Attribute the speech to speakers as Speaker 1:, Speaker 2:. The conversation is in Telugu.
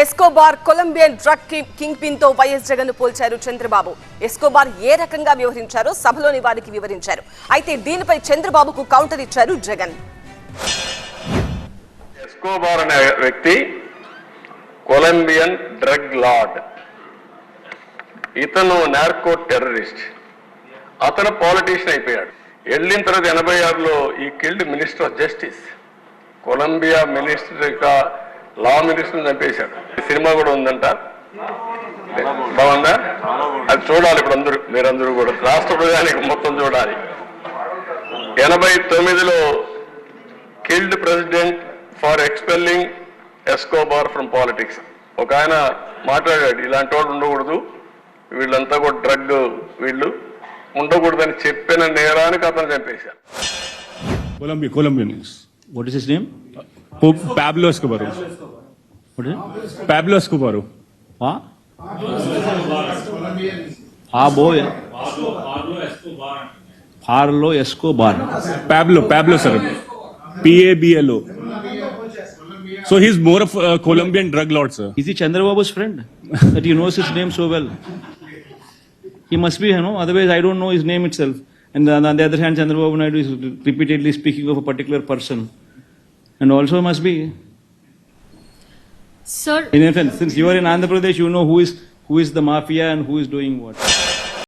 Speaker 1: Escobar Colombian drug king pin తో వైఎస్ జగన్ పోల్చారు చంద్రబాబు. ఎస్కోబార్ ఏ రకంగా వ్యవహరించారో సభలోని వారికి వివరించారు. అయితే దీనిపై చంద్రబాబుకు కౌంటర్ ఇచ్చారు జగన్.
Speaker 2: ఎస్కోబార్ అనే వ్యక్తి కొలంబియన్ డ్రగ్ లార్డ్. ఇతను నార్కో టెర్రరిస్ట్. అతను పాలిటీషియన్ అయిపోయాడు. వెళ్ళిన తర్వాత 86లో ఈ killed minister of justice. Colombia minister law minister చంపేశాడు. సినిమా కూడా ఉందంట, బాగుందా? అది చూడాలి ఇప్పుడు మీరందరూ కూడా, రాష్ట్ర ప్రజానికి మొత్తం చూడాలి. 89లో killed president for expelling Escobar from politics. ఒక ఆయన మాట్లాడాడు, ఇలాంటి వాళ్ళు ఉండకూడదు, వీళ్ళంతా కూడా డ్రగ్ వీళ్ళు ఉండకూడదని చెప్పిన నేరానికి అతను చంపేశారు.
Speaker 3: Colombian.
Speaker 4: What is his name?
Speaker 3: Pablo Escobar.
Speaker 4: What is it?
Speaker 3: Pablo Escobar.
Speaker 4: Huh? Ah, boy. Pablo Escobar.
Speaker 3: Pablo sir. Pablo. So he's more of a Colombian drug lord, sir.
Speaker 4: Is he Chandrababu's friend? That he knows his name so well. He must be, otherwise I don't know his name itself. And on the other hand, Chandrababu Naidu is repeatedly speaking of a particular person. And also must be.
Speaker 5: Sir,
Speaker 4: In a sense, since you are in Andhra Pradesh, you know who is the mafia and who is doing what.